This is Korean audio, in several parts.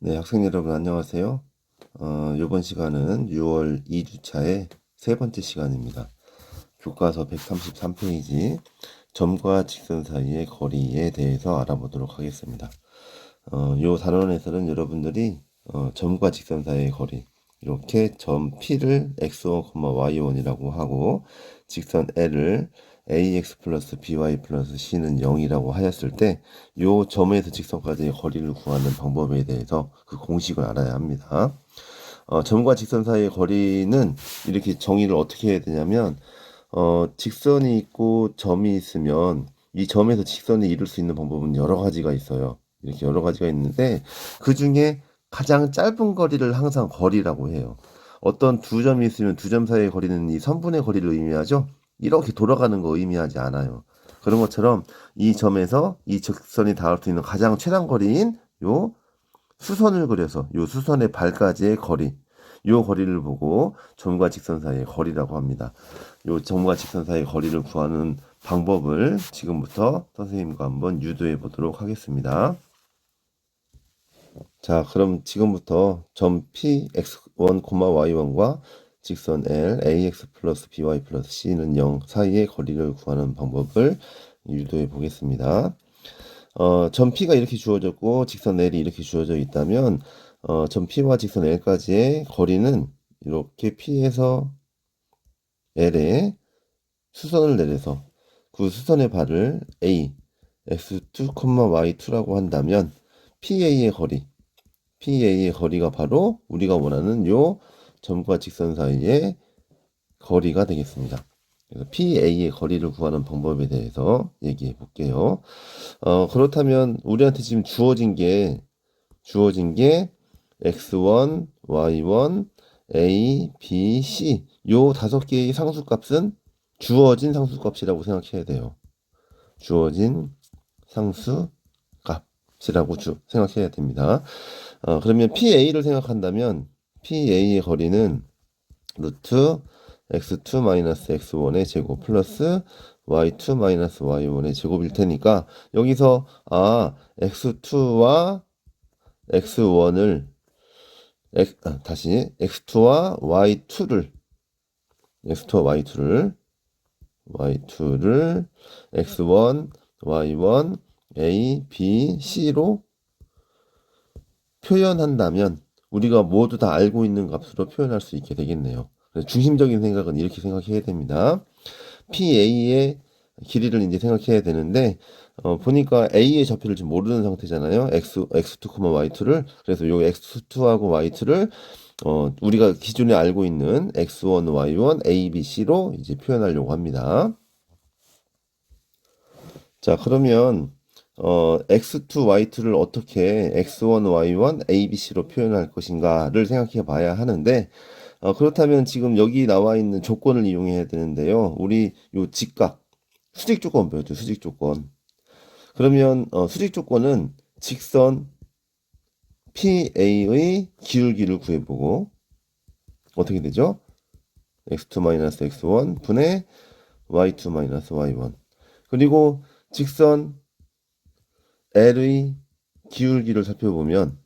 네, 학생 여러분 안녕하세요. 이번 시간은 6월 2주차의 세 번째 시간입니다. 교과서 133페이지 점과 직선 사이의 거리에 대해서 알아보도록 하겠습니다. 요 단원에서는 여러분들이 점과 직선 사이의 거리 이렇게 점 P를 x1, y1이라고 하고 직선 L을 ax 플러스 by 플러스 c는 0이라고 하였을 때 요 점에서 직선까지의 거리를 구하는 방법에 대해서 그 공식을 알아야 합니다. 점과 직선 사이의 거리는 이렇게 정의를 어떻게 해야 되냐면 직선이 있고 점이 있으면 이 점에서 직선을 이룰 수 있는 방법은 여러 가지가 있어요. 이렇게 여러 가지가 있는데 그 중에 가장 짧은 거리를 항상 거리라고 해요. 어떤 두 점이 있으면 두 점 사이의 거리는 이 선분의 거리를 의미하죠. 이렇게 돌아가는 거 의미하지 않아요. 그런 것처럼 이 점에서 이 직선이 닿을 수 있는 가장 최단 거리인 요 수선을 그려서 요 수선의 발까지의 거리, 요 거리를 보고 점과 직선 사이의 거리라고 합니다. 요 점과 직선 사이의 거리를 구하는 방법을 지금부터 선생님과 한번 유도해 보도록 하겠습니다. 자, 그럼 지금부터 점 P, x1, y1과 직선 L, ax 플러스 by 플러스 c는 0 사이의 거리를 구하는 방법을 유도해 보겠습니다. 점 P가 이렇게 주어졌고 직선 L이 이렇게 주어져 있다면 점 P와 직선 L까지의 거리는 이렇게 P에서 L에 수선을 내려서 그 수선의 발을 A, x2, y2라고 한다면 PA의 거리가 바로 우리가 원하는 요 점과 직선 사이의 거리가 되겠습니다. 그래서 PA의 거리를 구하는 방법에 대해서 얘기해 볼게요. 그렇다면 우리한테 지금 주어진 게 x1, y1, a, b, c 요 다섯 개의 상수값은 주어진 상수값이라고 생각해야 돼요. 주어진 상수값이라고 생각해야 됩니다. 그러면 PA를 생각한다면 PA의 거리는 루트 x2-x1의 제곱 플러스 y2-y1의 제곱일 테니까 여기서 x2와 x1을 다시 x2와 y2를 x1, y1, a, b, c로 표현한다면 우리가 모두 다 알고 있는 값으로 표현할 수 있게 되겠네요. 중심적인 생각은 이렇게 생각해야 됩니다. PA의 길이를 이제 생각해야 되는데 보니까 A의 좌표를 지금 모르는 상태잖아요. x2, y2를 그래서 요 x2하고 y2를 우리가 기존에 알고 있는 x1, y1, a, b, c로 이제 표현하려고 합니다. 자, 그러면 x2, y2를 어떻게 x1, y1, a, b, c로 표현할 것인가를 생각해 봐야 하는데 그렇다면 지금 여기 나와 있는 조건을 이용해야 되는데요. 우리 요 직각, 수직 조건 배웠죠. 수직 조건. 그러면 수직 조건은 직선 PA의 기울기를 구해보고 어떻게 되죠? x2-x1 분의 y2-y1 그리고 직선 L의 기울기를 살펴보면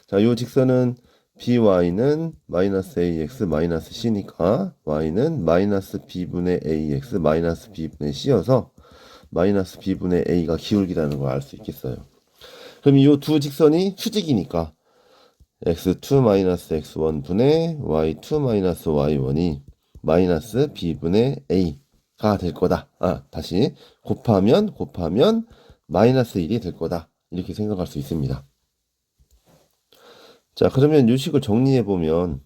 자, 요 직선은 by는 마이너스 ax 마이너스 c니까 y는 마이너스 b분의 ax 마이너스 b분의 c여서 마이너스 b분의 a가 기울기라는 걸 알 수 있겠어요. 그럼 이 두 직선이 수직이니까 x2 마이너스 x1 분의 y2 마이너스 y1이 마이너스 b분의 a가 될 거다. 다시 곱하면 마이너스 1이 될 거다. 이렇게 생각할 수 있습니다. 자, 그러면 요식을 정리해 보면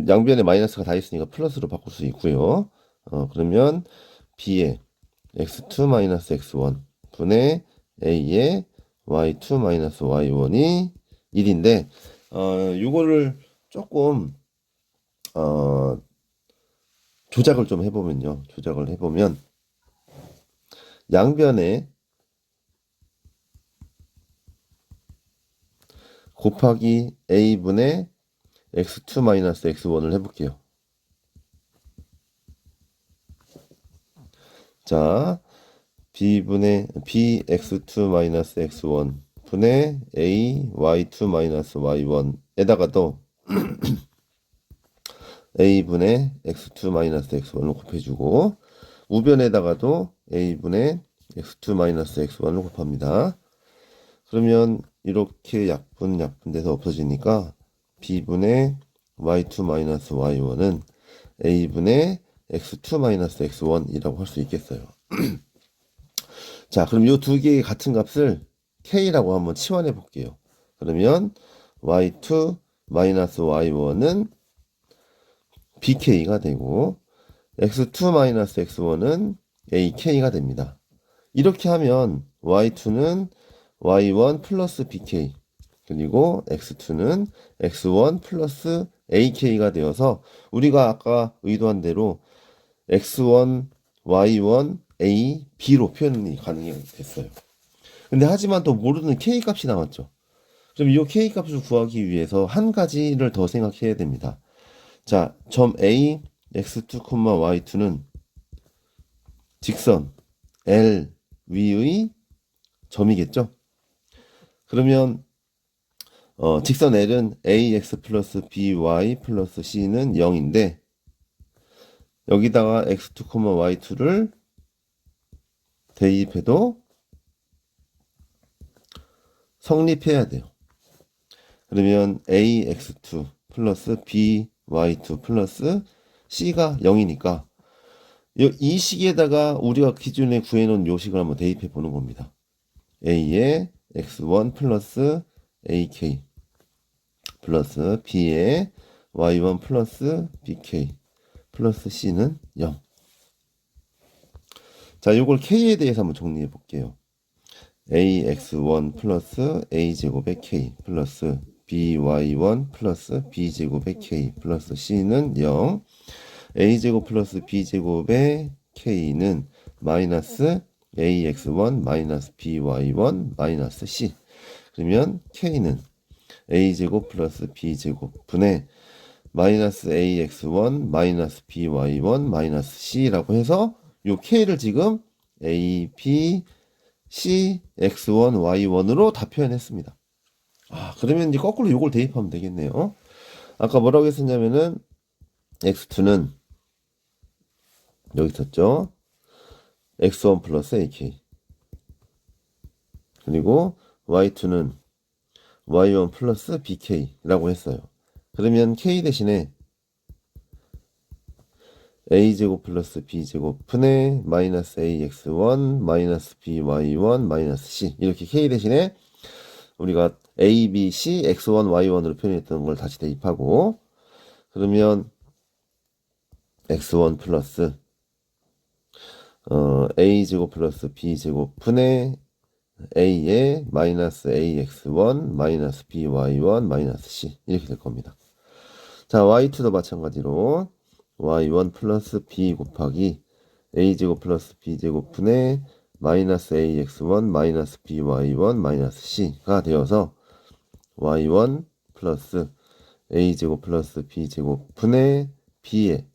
양변에 마이너스가 다 있으니까 플러스로 바꿀 수 있고요. 그러면 b의 x2 마이너스 x1 분의 a의 y2 마이너스 y1이 1인데 요거를 조금 조작을 좀 해보면요. 조작을 해보면 양변에 곱하기 a분의 x2 마이너스 x1을 해볼게요. 자, bx2 마이너스 x1 분의 a y2 마이너스 y1에다가도 a분의 x2 마이너스 x1을 곱해주고 우변에다가도 a분의 x2 마이너스 x1을 곱합니다. 그러면 이렇게 약분돼서 없어지니까 b분의 y2 마이너스 y1은 a분의 x2 마이너스 x1이라고 할 수 있겠어요. 자, 그럼 이 두 개의 같은 값을 k라고 한번 치환해 볼게요. 그러면 y2 마이너스 y1은 bk가 되고 x2 마이너스 x1은 ak가 됩니다. 이렇게 하면 y2는 y1 플러스 bk 그리고 x2는 x1 플러스 ak가 되어서 우리가 아까 의도한 대로 x1, y1, a, b로 표현이 가능이 됐어요. 근데 하지만 또 모르는 k 값이 나왔죠. 그럼 이 k 값을 구하기 위해서 한 가지를 더 생각해야 됩니다. 자, 점 A, x2, y2는 직선 L 위의 점이겠죠? 그러면 직선 L은 ax 플러스 by 플러스 c는 0인데 여기다가 x2, y2를 대입해도 성립해야 돼요. 그러면 ax2 플러스 by2 플러스 c가 0이니까 이 식에다가 우리가 기존에 구해놓은 요식을 한번 대입해 보는 겁니다. a에 x1 플러스 ak 플러스 b에 y1 플러스 bk 플러스 c는 0. 자, 요걸 k에 대해서 한번 정리해 볼게요. ax1 플러스 a제곱의 k 플러스 by1 플러스 b제곱의 k 플러스 c는 0. a제곱 플러스 b제곱의 k는 마이너스 ax1 마이너스 by1 마이너스 c. 그러면 k는 a제곱 플러스 b제곱 분의 마이너스 ax1 마이너스 by1 마이너스 c라고 해서 요 k를 지금 a, b, c, x1, y1으로 다 표현했습니다. 그러면 이제 거꾸로 요걸 대입하면 되겠네요. 아까 뭐라고 했었냐면은 x2는 여기 있었죠. x1 플러스 ak 그리고 y2는 y1 플러스 bk라고 했어요. 그러면 k 대신에 a제곱 플러스 b제곱 분의 마이너스 ax1 마이너스 by1 마이너스 c 이렇게 k 대신에 우리가 a, b, c, x1, y1으로 표현했던 걸 다시 대입하고 그러면 x1 플러스 a제곱 플러스 b제곱 분의 a에 마이너스 ax1 마이너스 by1 마이너스 c 이렇게 될 겁니다. 자, y2도 마찬가지로 y1 플러스 b 곱하기 a제곱 플러스 b제곱 분의 마이너스 ax1 마이너스 by1 마이너스 c가 되어서 y1 플러스 a제곱 플러스 b제곱 분의 b에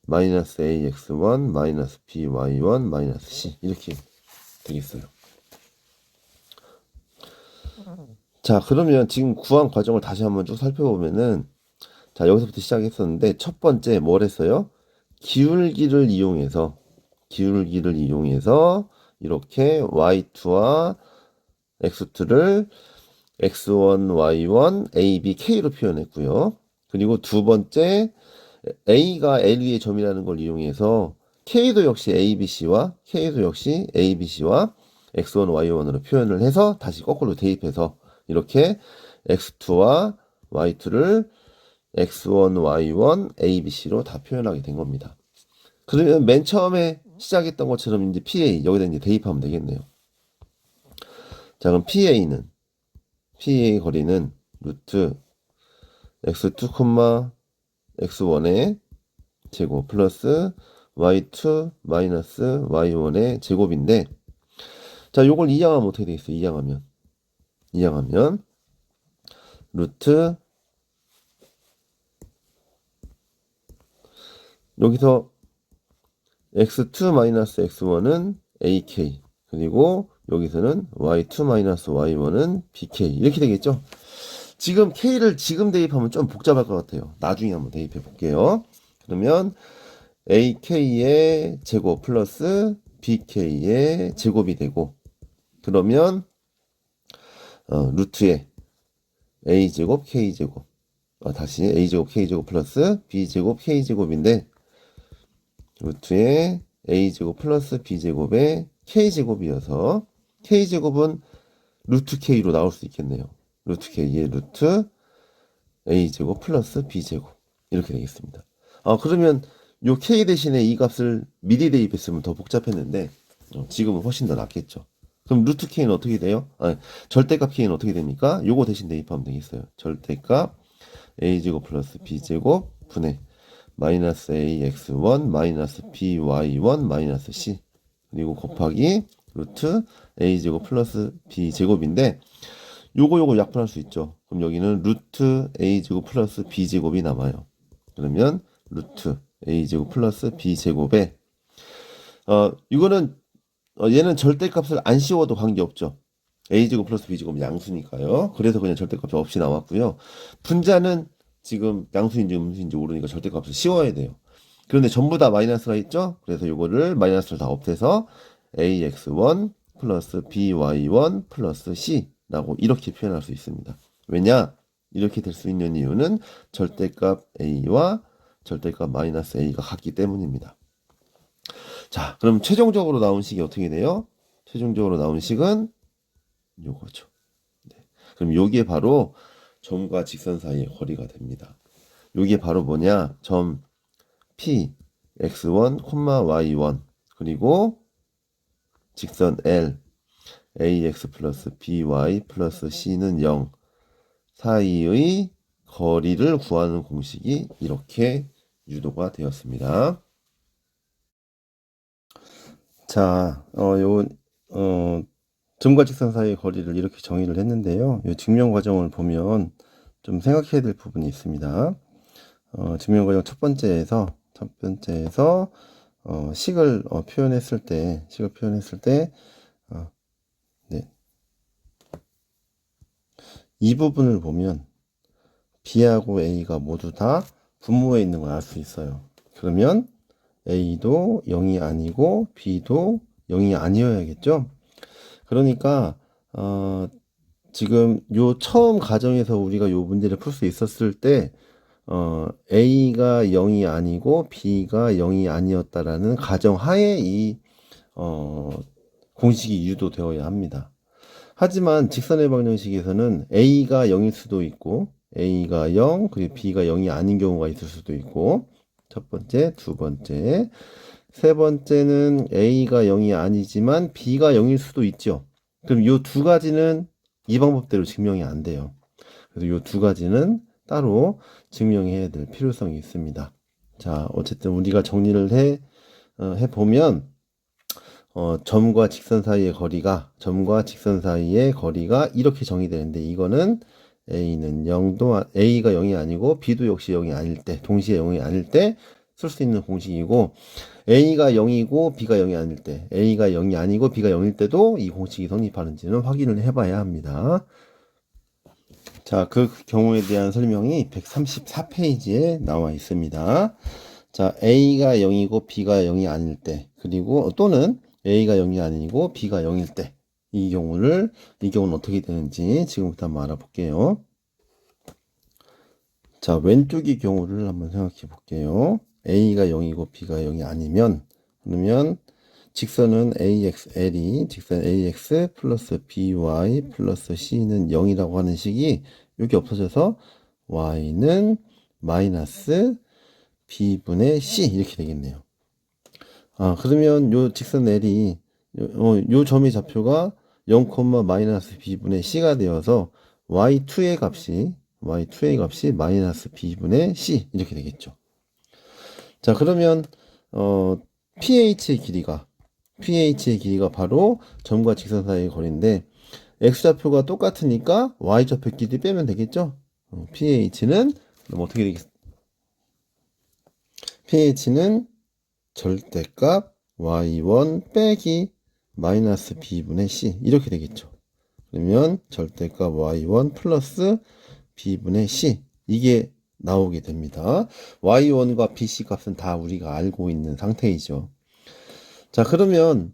마이너스 ax1 마이너스 by1 마이너스 c 이렇게 되겠어요. 자, 그러면 지금 구한 과정을 다시 한번 쭉 살펴보면은 자, 여기서부터 시작했었는데 첫 번째 뭘 했어요? 기울기를 이용해서 이렇게 y2와 x2를 x1, y1, a, b, k로 표현했고요. 그리고 두 번째 a가 l 위의 점이라는 걸 이용해서 k도 역시 abc와 x1, y1으로 표현을 해서 다시 거꾸로 대입해서 이렇게 x2와 y2를 x1, y1, abc로 다 표현하게 된 겁니다. 그러면 맨 처음에 시작했던 것처럼 이제 PA 여기다 이제 대입하면 되겠네요. 자, 그럼 PA 거리는 루트 x2, x1의 제곱 플러스 y2 마이너스 y1의 제곱인데 자, 요걸 이항하면 어떻게 되겠어요? 이항하면 루트 여기서 x2 마이너스 x1은 ak 그리고 여기서는 y2-y1은 bk 이렇게 되겠죠. 지금 k를 지금 대입하면 좀 복잡할 것 같아요. 나중에 한번 대입해 볼게요. 그러면 ak의 제곱 플러스 bk의 제곱이 되고, 그러면 루트에 a제곱 k제곱, 다시 a제곱 k제곱 플러스 b제곱 k제곱인데, 루트에 a제곱 플러스 b제곱에 k제곱이어서 k제곱은 루트 k로 나올 수 있겠네요. 루트 k의 루트 a제곱 플러스 b제곱 이렇게 되겠습니다. 그러면 요 k 대신에 이 값을 미리 대입했으면 더 복잡했는데 지금은 훨씬 더 낫겠죠. 그럼 루트 k는 어떻게 돼요? 절대값 k는 어떻게 됩니까? 요거 대신 대입하면 되겠어요. 절대값 a제곱 플러스 b제곱 분의 마이너스 ax1 마이너스 by1 마이너스 c 그리고 곱하기 루트 a제곱 플러스 b제곱인데 요거 약분할 수 있죠. 그럼 여기는 루트 a제곱 플러스 b제곱이 남아요. 그러면 루트 a제곱 플러스 b제곱에 이거는 얘는 절대값을 안 씌워도 관계없죠. a제곱 플러스 b제곱은 양수니까요. 그래서 그냥 절대값이 없이 나왔고요. 분자는 지금 양수인지 음수인지 모르니까 절대값을 씌워야 돼요. 그런데 전부 다 마이너스가 있죠. 그래서 이거를 마이너스를 다 없애서 ax1 플러스 by1 플러스 c라고 이렇게 표현할 수 있습니다. 왜냐? 이렇게 될 수 있는 이유는 절대값 a와 절대값 마이너스 a가 같기 때문입니다. 자, 그럼 최종적으로 나온 식이 어떻게 돼요? 최종적으로 나온 식은 요거죠. 네. 그럼 요게 바로 점과 직선 사이의 거리가 됩니다. 요게 바로 뭐냐? 점 P, x1, y1 그리고 직선 L, ax 플러스 by 플러스 c는 0 사이의 거리를 구하는 공식이 이렇게 유도가 되었습니다. 자, 점과 직선 사이의 거리를 이렇게 정의를 했는데요. 이 증명 과정을 보면 좀 생각해야 될 부분이 있습니다. 증명 과정 첫 번째에서 식을 표현했을 때, 네. 이 부분을 보면 B하고 A가 모두 다 분모에 있는 걸 알 수 있어요. 그러면 A도 0이 아니고 B도 0이 아니어야겠죠? 그러니까 지금 요 처음 가정에서 우리가 요 문제를 풀 수 있었을 때 A가 0이 아니고 B가 0이 아니었다라는 가정하에 이 공식이 유도되어야 합니다. 하지만 직선의 방정식에서는 A가 0일 수도 있고 A가 0 그리고 B가 0이 아닌 경우가 있을 수도 있고, 첫 번째, 두 번째, 세 번째는 A가 0이 아니지만 B가 0일 수도 있죠. 그럼 이 두 가지는 이 방법대로 증명이 안 돼요. 그래서 이 두 가지는 따로 증명해야 될 필요성이 있습니다. 자, 어쨌든 우리가 정리를 해보면 점과 직선 사이의 거리가 이렇게 정의되는데, 이거는 A가 0이 아니고 B도 역시 0이 아닐 때, 동시에 0이 아닐 때 쓸 수 있는 공식이고, A가 0이고 B가 0이 아닐 때, A가 0이 아니고 B가 0일 때도 이 공식이 성립하는지는 확인을 해봐야 합니다. 자, 그 경우에 대한 설명이 134페이지에 나와 있습니다. 자, A가 0이고 B가 0이 아닐 때, 그리고 또는 A가 0이 아니고 B가 0일 때, 이 경우는 어떻게 되는지 지금부터 한번 알아볼게요. 자, 왼쪽의 경우를 한번 생각해 볼게요. A가 0이고 B가 0이 아니면, 그러면 직선은 AXL이 직선 AX 플러스 BY 플러스 C는 0이라고 하는 식이 여기 없어져서 Y는 마이너스 B분의 C 이렇게 되겠네요. 그러면 요 직선 L이 요 점의 좌표가 0, 마이너스 B분의 C가 되어서 Y2의 값이 마이너스 B분의 C 이렇게 되겠죠. 자, 그러면 PH의 길이가 바로 점과 직선 사이의 거리인데, X좌표가 똑같으니까 Y좌표 길이 빼면 되겠죠? PH는 그럼 어떻게 되겠습니까? PH는 절대값 Y1 빼기 마이너스 b분의 c 이렇게 되겠죠. 그러면 절대값 y1 플러스 b분의 c 이게 나오게 됩니다. y1과 bc 값은 다 우리가 알고 있는 상태이죠. 자, 그러면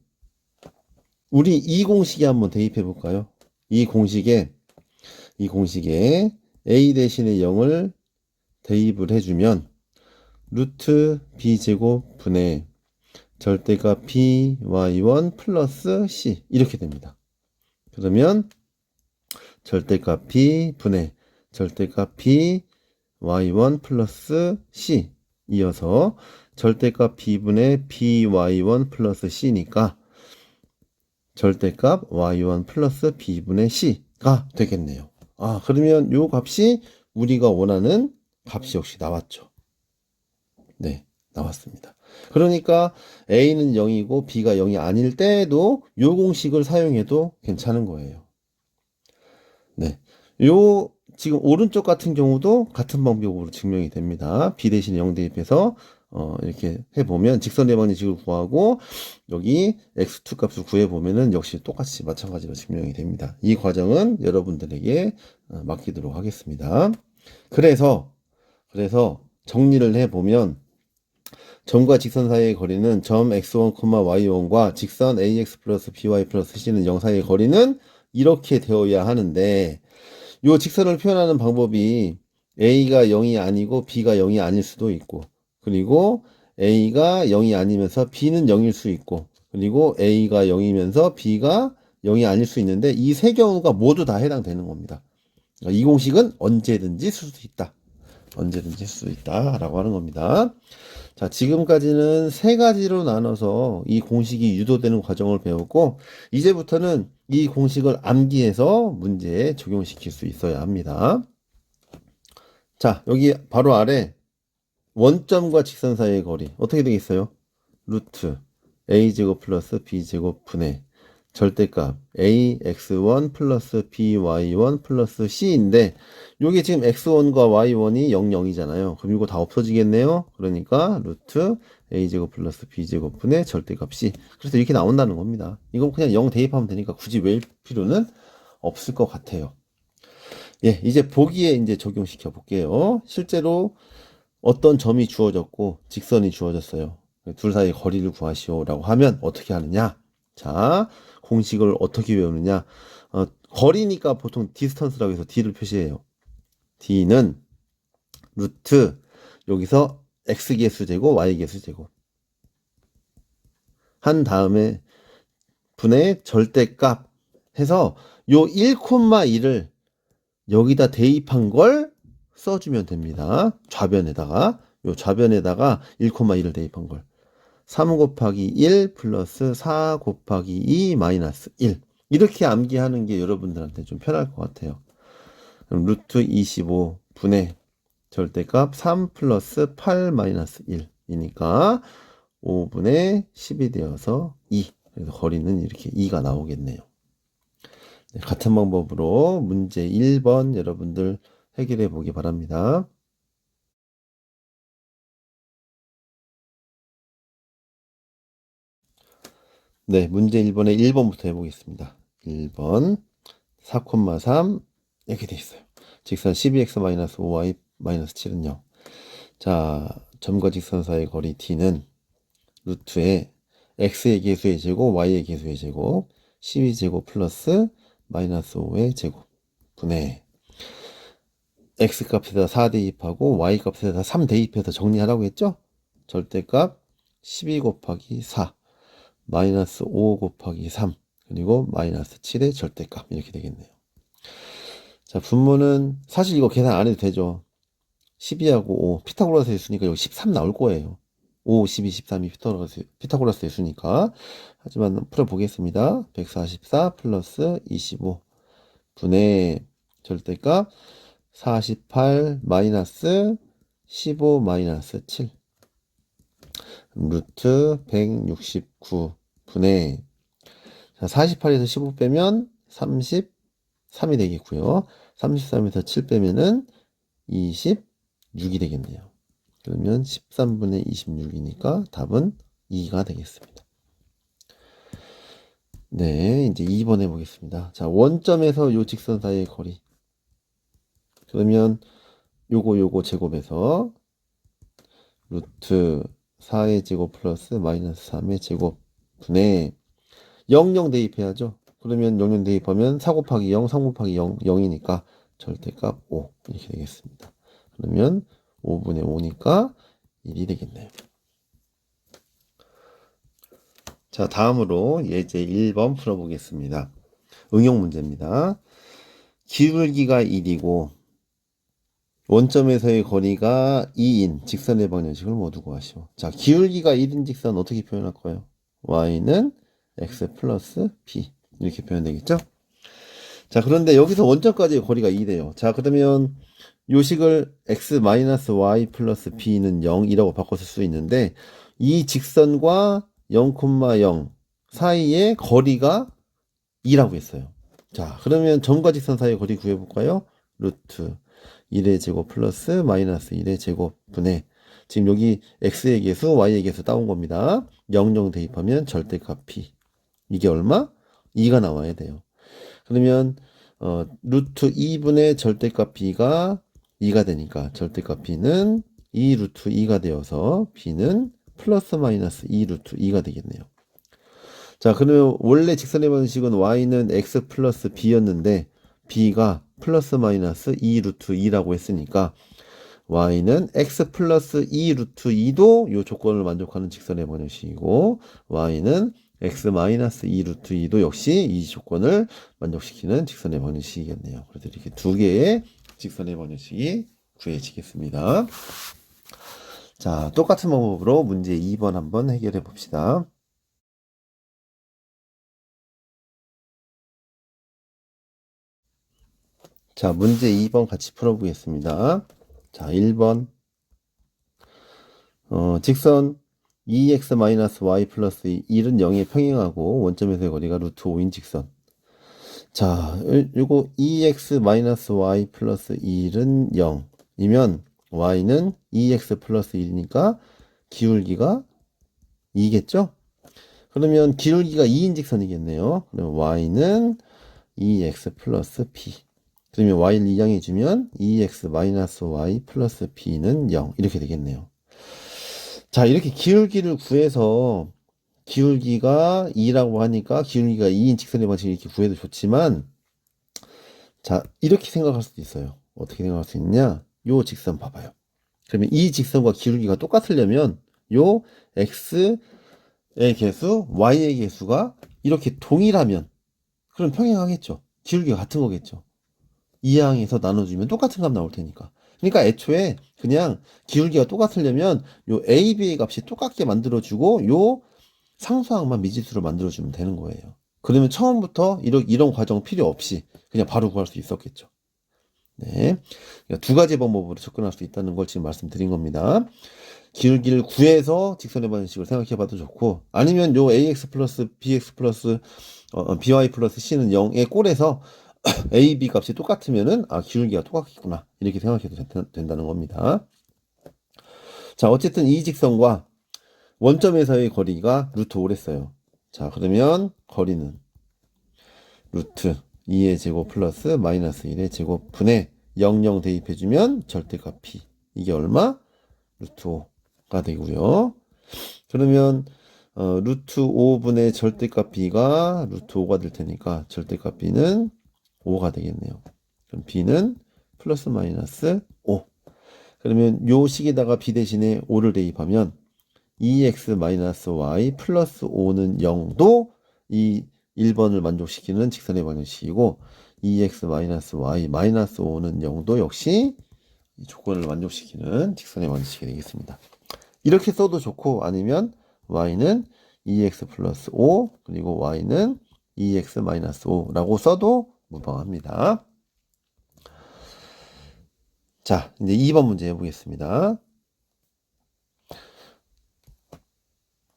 우리 이 공식에 한번 대입해 볼까요? 이 공식에 a 대신에 0을 대입을 해주면 루트 b제곱 분의 절대값 by1 플러스 c 이렇게 됩니다. 그러면 절대값 b 분의 절대값 by1 플러스 c 이어서 절대값 b분의 by1 플러스 c니까 절대값 y1 플러스 b분의 c가 되겠네요. 아, 그러면 요 값이 우리가 원하는 값이 역시 나왔죠. 네, 나왔습니다. 그러니까 a는 0이고 b가 0이 아닐 때에도 요 공식을 사용해도 괜찮은 거예요. 네, 요 지금 오른쪽 같은 경우도 같은 방법으로 증명이 됩니다. b 대신 0 대입해서 이렇게 해보면 직선의 방정식을 구하고 여기 x2 값을 구해보면은 역시 똑같이 마찬가지로 증명이 됩니다. 이 과정은 여러분들에게 맡기도록 하겠습니다. 그래서 정리를 해보면 점과 직선 사이의 거리는 점 x1, y1과 직선 ax 플러스 by 플러스 c는 0 사이의 거리는 이렇게 되어야 하는데 이 직선을 표현하는 방법이 a가 0이 아니고 b가 0이 아닐 수도 있고 그리고 a가 0이 아니면서 b는 0일 수 있고 그리고 a가 0이면서 b가 0이 아닐 수 있는데 이 세 경우가 모두 다 해당되는 겁니다. 이 공식은 언제든지 쓸 수 있다. 언제든지 쓸 수 있다 라고 하는 겁니다. 자, 지금까지는 세 가지로 나눠서 이 공식이 유도되는 과정을 배웠고 이제부터는 이 공식을 암기해서 문제에 적용시킬 수 있어야 합니다. 자, 여기 바로 아래 원점과 직선 사이의 거리 어떻게 되겠어요? 루트 a제곱 플러스 b제곱 분의 절대값 ax1 플러스 by1 플러스 c인데 요게 지금 x1과 y1이 0, 0이잖아요. 그럼 이거 다 없어지겠네요. 그러니까 루트 a제곱 플러스 b제곱 분의 절대값 c. 그래서 이렇게 나온다는 겁니다. 이건 그냥 0 대입하면 되니까 굳이 외울 필요는 없을 것 같아요. 예, 이제 보기에 이제 적용시켜 볼게요. 실제로 어떤 점이 주어졌고 직선이 주어졌어요. 둘 사이의 거리를 구하시오라고 하면 어떻게 하느냐? 자, 공식을 어떻게 외우느냐? 거리니까 보통 디스턴스라고 해서 d를 표시해요. d는 루트 여기서 x개수 제곱 y개수 제곱 한 다음에 분의 절대값 해서 요 1,1을 여기다 대입한 걸 써주면 됩니다. 좌변에다가 요 좌변에다가 1,1을 대입한 걸 3 곱하기 1 플러스 4 곱하기 2 마이너스 1 이렇게 암기하는 게 여러분들한테 좀 편할 것 같아요. 그럼 루트 25 분의 절대값 3 플러스 8 마이너스 1이니까 5분의 10이 되어서 2 그래서 거리는 이렇게 2가 나오겠네요. 네, 같은 방법으로 문제 1번 여러분들 해결해 보기 바랍니다. 네, 문제 1번에 1번부터 해보겠습니다. 1번 4,3 이렇게 돼 있어요. 직선 12x-5y-7은 0. 자, 점과 직선 사이의 거리 d는 루트에 x의 개수의 제곱, y의 개수의 제곱, 12제곱 플러스 마이너스 5의 제곱 분의 x 값에다 4 대입하고 y 값에다 3 대입해서 정리하라고 했죠? 절대값 12 곱하기 4 마이너스 5 곱하기 3 그리고 마이너스 7의 절대값 이렇게 되겠네요. 자, 분모는 사실 이거 계산 안 해도 되죠. 12하고 5 피타고라스 있으니까 여기 13 나올 거예요. 5, 12, 13이 피타고라스 있으니까 하지만 풀어보겠습니다. 144 플러스 25 분의 절대값 48 마이너스 15 마이너스 7 루트 169 분의 48에서 15 빼면 33이 되겠고요. 33에서 7 빼면은 26이 되겠네요. 그러면 13분의 26이니까 답은 2가 되겠습니다. 네, 이제 2번 해보겠습니다. 자, 원점에서 요 직선 사이의 거리. 그러면 요거 제곱해서 루트 4의 제곱 플러스 마이너스 3의 제곱 분의 0 대입해야죠. 그러면 0 대입하면 4 곱하기 0, 3 곱하기 0, 0이니까 절대값 5 이렇게 되겠습니다. 그러면 5분의 5니까 1이 되겠네요. 자, 다음으로 예제 1번 풀어보겠습니다. 응용 문제입니다. 기울기가 1이고 원점에서의 거리가 2인 직선의 방정식을 모두 구하시오. 자, 기울기가 1인 직선 어떻게 표현할까요? y는 x 플러스 b 이렇게 표현되겠죠? 자, 그런데 여기서 원점까지의 거리가 2래요. 자, 그러면 요식을 x 마이너스 y 플러스 b는 0이라고 바꿔 쓸 수 있는데 이 직선과 0,0 사이의 거리가 2라고 했어요. 자, 그러면 점과 직선 사이의 거리 구해볼까요? 루트 1의 제곱 플러스 마이너스 1의 제곱 분의 지금 여기 x의 개수, y의 개수 따온 겁니다. 0 대입하면 절대값 p. 이게 얼마? 2가 나와야 돼요. 그러면 루트 2분의 절대값 b가 2가 되니까 절대값 b는 2 루트 2가 되어서 b는 플러스 마이너스 2 루트 2가 되겠네요. 자, 그러면 원래 직선의 방식은 y는 x 플러스 b였는데 b가 플러스 마이너스 2 루트 2라고 했으니까 y는 x 플러스 2 루트 2도 이 조건을 만족하는 직선의 방정식이고 y는 x 마이너스 2 루트 2도 역시 이 조건을 만족시키는 직선의 방정식이겠네요. 그래서 이렇게 두 개의 직선의 방정식이 구해지겠습니다. 자, 똑같은 방법으로 문제 2번 한번 해결해 봅시다. 자, 문제 2번 같이 풀어보겠습니다. 자, 1번. 직선 2x-y 플러스 1은 0에 평행하고 원점에서의 거리가 루트 5인 직선. 자, 요거 2x-y 플러스 1은 0이면 y는 2x 플러스 1이니까 기울기가 2겠죠? 그러면 기울기가 2인 직선이겠네요. 그러면 y는 2x 플러스 p. 그러면 y를 이항해주면 2x 마이너스 y 플러스 b는 0 이렇게 되겠네요. 자, 이렇게 기울기를 구해서 기울기가 2라고 하니까 기울기가 2인 직선의 방식 이렇게 구해도 좋지만 자, 이렇게 생각할 수도 있어요. 어떻게 생각할 수 있냐? 요 직선 봐봐요. 그러면 이 직선과 기울기가 똑같으려면 요 x의 개수, y의 개수가 이렇게 동일하면 그럼 평행하겠죠. 기울기가 같은 거겠죠. 이항에서 나눠주면 똑같은 값 나올 테니까. 그러니까 애초에 그냥 기울기가 똑같으려면 요 a, b의 값이 똑같게 만들어주고 요 상수항만 미지수로 만들어주면 되는 거예요. 그러면 처음부터 이런 과정 필요 없이 그냥 바로 구할 수 있었겠죠. 네. 그러니까 두 가지 방법으로 접근할 수 있다는 걸 지금 말씀드린 겁니다. 기울기를 구해서 직선의 방식을 생각해 봐도 좋고, 아니면 요 ax 플러스 bx 플러스 by 플러스 c는 0의 꼴에서 a, b 값이 똑같으면은 기울기가 똑같겠구나 이렇게 생각해도 된다는 겁니다. 자, 어쨌든 이 직선과 원점에서의 거리가 루트 5랬어요. 자, 그러면 거리는 루트 2의 제곱 플러스 마이너스 1의 제곱 분의 0 대입해주면 절대값 p. 이게 얼마? 루트 5가 되고요. 그러면 루트 5분의 절대값 b가 루트 5가 될 테니까 절대값 b는 5가 되겠네요. 그럼 b는 플러스 마이너스 5. 그러면 요 식에다가 b 대신에 5를 대입하면 2x-y 플러스 5는 0도 이 1번을 만족시키는 직선의 방정식이고 2x-y 마이너스 5는 0도 역시 이 조건을 만족시키는 직선의 방정식이 되겠습니다. 이렇게 써도 좋고 아니면 y는 2x 플러스 5 그리고 y는 2x 마이너스 5라고 써도 무방합니다. 자, 이제 2번 문제 해보겠습니다.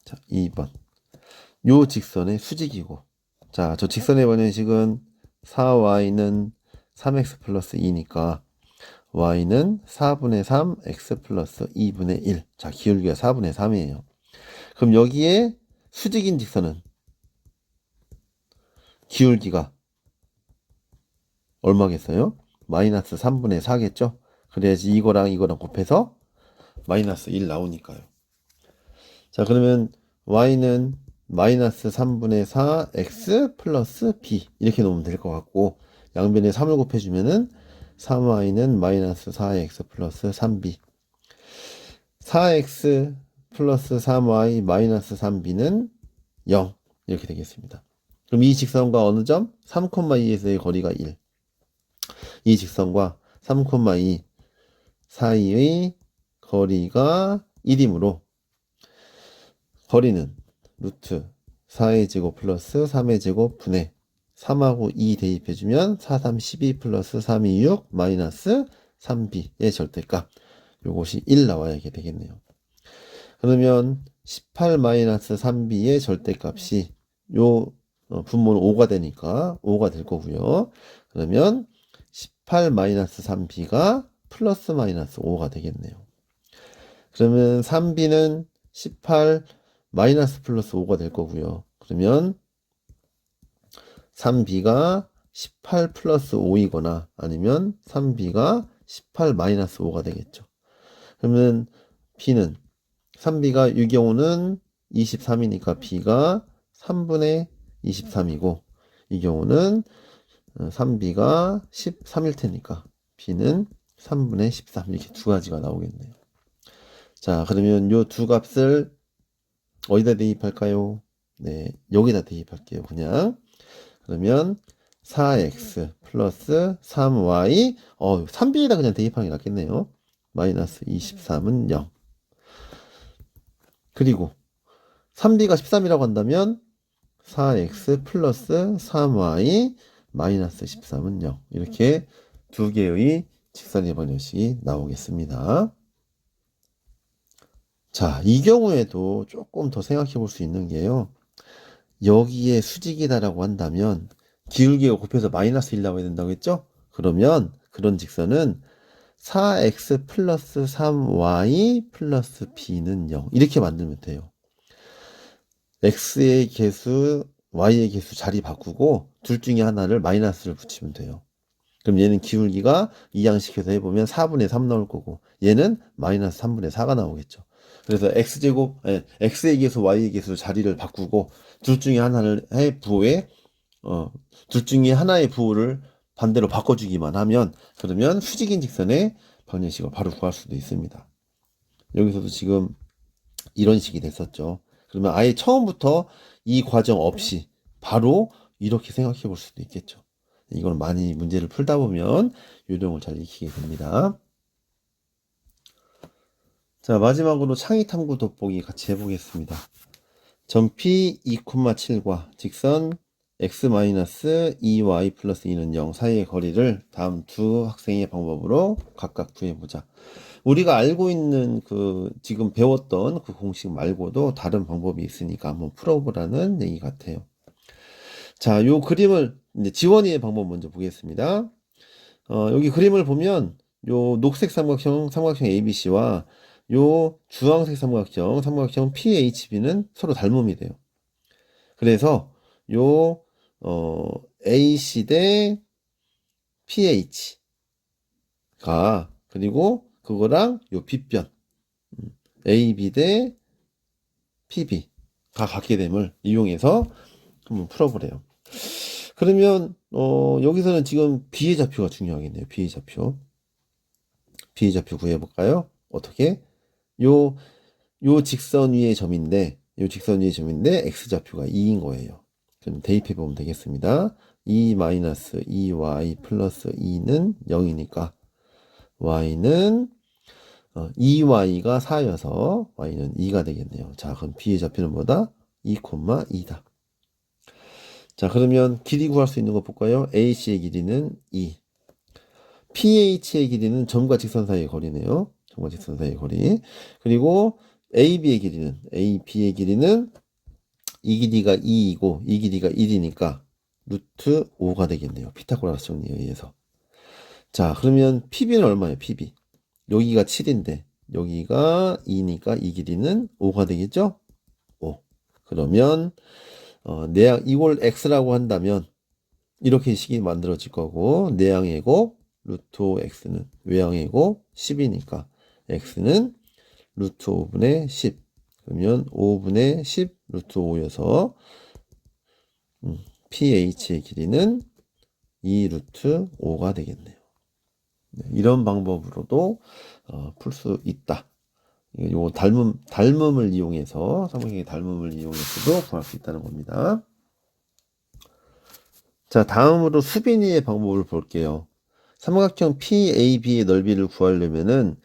자, 2번. 요 직선의 수직이고, 자, 저 직선의 방정식은 4y는 3x 플러스 2니까 y는 4분의 3 x 플러스 2분의 1. 자, 기울기가 4분의 3이에요. 그럼 여기에 수직인 직선은 기울기가 얼마겠어요? 마이너스 3분의 4겠죠? 그래야지 이거랑 곱해서 마이너스 1 나오니까요. 자, 그러면 y는 마이너스 3분의 4 x 플러스 b 이렇게 놓으면 될 것 같고, 양변에 3을 곱해주면은 3y는 마이너스 4x 플러스 3b, 4x 플러스 3y 마이너스 3b는 0 이렇게 되겠습니다. 그럼 이 직선과 어느 점? 3,2에서의 거리가 1. 이 직선과 3,2 사이의 거리가 1이므로 거리는 루트 4의 제곱 플러스 3의 제곱 분의 3하고 2 대입해주면 4, 3, 12 플러스 3, 2, 6 마이너스 3b의 절대값, 요것이 1 나와야 이게 되겠네요. 그러면 18 마이너스 3b의 절대값이 요 분모는 5가 되니까 5가 될 거고요. 그러면 18 마이너스 3b가 플러스 마이너스 5가 되겠네요. 그러면 3b는 18 마이너스 플러스 5가 될 거고요. 그러면 3b가 18 플러스 5이거나 아니면 3b가 18 마이너스 5가 되겠죠. 그러면 b는 3b가 이 경우는 23이니까 b가 3분의 23이고, 이 경우는 3b가 13일 테니까 b는 3분의 13, 이렇게 두 가지가 나오겠네요. 자, 그러면 요 두 값을 어디다 대입할까요? 네, 여기다 대입할게요. 그냥. 그러면 4x 플러스 3y, 3b에다 그냥 대입하는 게 낫겠네요. 마이너스 23은 0. 그리고 3b가 13이라고 한다면 4x 플러스 3y 마이너스 13은 0. 이렇게 두 개의 직선의 번역식이 나오겠습니다. 자, 이 경우에도 조금 더 생각해 볼 수 있는 게요. 여기에 수직이다라고 한다면 기울기가 곱해서 마이너스 1 나와야 된다고 했죠? 그러면 그런 직선은 4x 플러스 3y 플러스 b는 0 이렇게 만들면 돼요. x의 개수, y의 개수 자리 바꾸고 둘 중에 하나를 마이너스를 붙이면 돼요. 그럼 얘는 기울기가 이 양식에서 해보면 4분의 3 나올 거고, 얘는 마이너스 3분의 4가 나오겠죠. 그래서 x의 개수, y의 개수 자리를 바꾸고 둘 중에 하나를 둘 중에 하나의 부호를 반대로 바꿔주기만 하면, 그러면 수직인 직선의 방정식을 바로 구할 수도 있습니다. 여기서도 지금 이런 식이 됐었죠. 그러면 아예 처음부터 이 과정 없이 바로 이렇게 생각해 볼 수도 있겠죠. 이건 많이 문제를 풀다 보면 요령을 잘 익히게 됩니다. 자, 마지막으로 창의 탐구 돋보기 같이 해보겠습니다. 점 P 2,7과 직선 x-2y 플러스 2는 0 사이의 거리를 다음 두 학생의 방법으로 각각 구해보자. 우리가 알고 있는 지금 배웠던 그 공식 말고도 다른 방법이 있으니까 한번 풀어보라는 얘기 같아요. 자, 요 그림을 이제 지원이의 방법 먼저 보겠습니다. 여기 그림을 보면 요 녹색 삼각형 ABC와 요 주황색 삼각형 PHB는 서로 닮음이 돼요. 그래서 요 AC 대 PH가, 그리고 그거랑 요 빗변 AB 대 PB가 같게 됨을 이용해서 한번 풀어보래요. 그러면 여기서는 지금 B의 좌표가 중요하겠네요. B의 좌표 구해볼까요? 어떻게? 요 직선 위의 점인데 x좌표가 2인 거예요. 그럼 대입해 보면 되겠습니다. 2-2y 플러스 2는 0이니까 y는 2y가 4여서 y는 2가 되겠네요. 자, 그럼 b의 좌표는 뭐다? 2,2다. 자, 그러면 길이 구할 수 있는 거 볼까요? AC의 길이는 2. PH의 길이는 점과 직선 사이의 거리네요. 점과 직선 사이의 거리. 그리고 AB의 길이는 이 길이가 2이고 이 길이가 1이니까 루트 5가 되겠네요. 피타고라스 정리에 의해서. 자, 그러면 PB는 얼마예요? PB. 여기가 7인데 여기가 2니까 이 길이는 5가 되겠죠? 5. 그러면 이걸 x라고 한다면 이렇게 식이 만들어질 거고, 내항의 곱 루트 5 x는 외항의 곱 10이니까 x는 루트 5분의 10. 그러면 5분의 10 루트 5여서 pH의 길이는 2 루트 5가 되겠네요. 이런 방법으로도 풀 수 있다. 요 닮음을 이용해서, 삼각형의 닮음을 이용해서도 구할 수 있다는 겁니다. 자, 다음으로 수빈이의 방법을 볼게요. 삼각형 PAB의 넓이를 구하려면은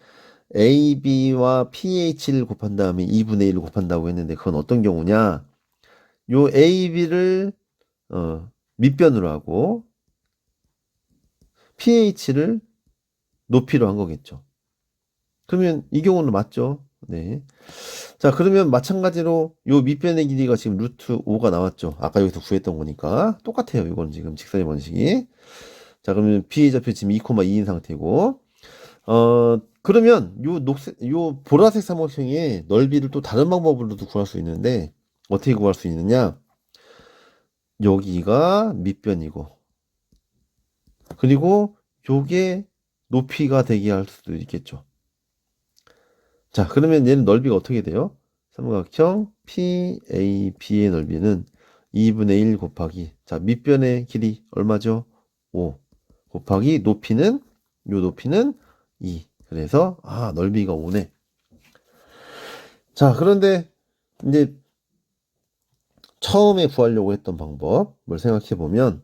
AB와 PH를 곱한 다음에 2분의 1을 곱한다고 했는데, 그건 어떤 경우냐? 요 AB를 밑변으로 하고 PH를 높이로 한 거겠죠. 그러면 이 경우는 맞죠? 네. 자, 그러면 마찬가지로 요 밑변의 길이가 지금 루트 5가 나왔죠. 아까 여기서 구했던 거니까 똑같아요. 이건 지금 직선의 번식이. 자, 그러면 B의 좌표 지금 2,2인 상태고, 그러면 요 보라색 삼각형의 넓이를 또 다른 방법으로도 구할 수 있는데, 어떻게 구할 수 있느냐? 여기가 밑변이고, 그리고 요게 높이가 되게 할 수도 있겠죠. 자, 그러면 얘는 넓이가 어떻게 돼요? 삼각형 PAB의 넓이는 2분의 1 곱하기, 자, 밑변의 길이 얼마죠? 5 곱하기 높이는, 요 높이는 2. 그래서 넓이가 5네. 자, 그런데 이제 처음에 구하려고 했던 방법을 생각해 보면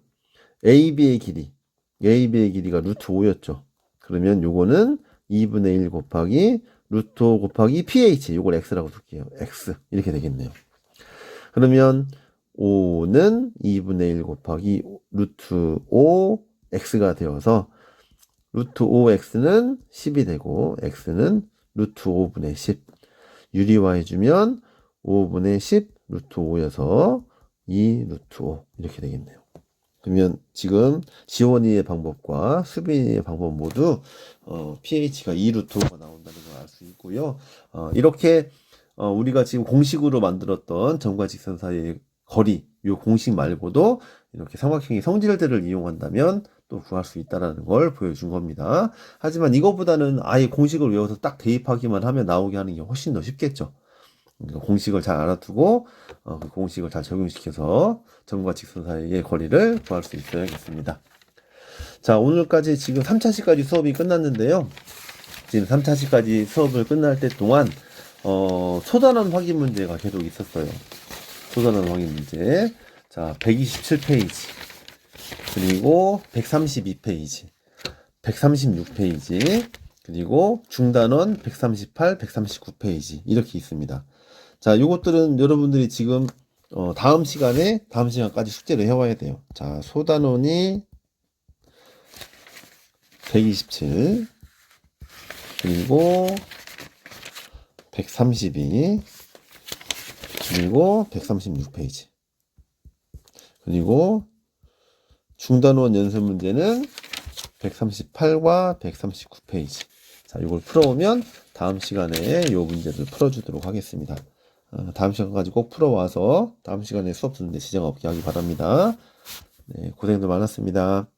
AB의 길이가 루트 5였죠. 그러면 요거는 2분의 1 곱하기 루트 5 곱하기 pH, 요걸 x라고 쓸게요. x 이렇게 되겠네요. 그러면 5는 2분의 1 곱하기 루트 5 x가 되어서 루트 5x는 10이 되고 x는 루트 5분의 10 유리화해주면 5분의 10 루트 5여서 2 루트 5 이렇게 되겠네요. 그러면 지금 지원이의 방법과 수빈이의 방법 모두 pH가 2 루트 5가 나온다는 걸 알 수 있고요. 이렇게 우리가 지금 공식으로 만들었던 점과 직선 사이의 거리, 이 공식 말고도 이렇게 삼각형의 성질들을 이용한다면 또 구할 수 있다는 걸 보여준 겁니다. 하지만 이거보다는 아예 공식을 외워서 딱 대입하기만 하면 나오게 하는 게 훨씬 더 쉽겠죠. 공식을 잘 알아두고 그 공식을 잘 적용시켜서 점과 직선 사이의 거리를 구할 수 있어야겠습니다. 자, 오늘까지 지금 3차시까지 수업이 끝났는데요. 지금 3차시까지 수업을 끝날 때 동안 소단원 확인 문제가 계속 있었어요. 소단원 확인 문제. 자, 127페이지 그리고 132페이지 136페이지 그리고 중단원 138, 139페이지 이렇게 있습니다. 자, 요것들은 여러분들이 지금 다음 시간까지 숙제를 해와야 돼요. 자, 소단원이 127 그리고 132 그리고 136페이지 그리고 중단원 연습 문제는 138과 139페이지. 자, 이걸 풀어오면 다음 시간에 이 문제를 풀어주도록 하겠습니다. 다음 시간까지 꼭 풀어와서 다음 시간에 수업 듣는데 지장 없게 하기 바랍니다. 네, 고생들 많았습니다.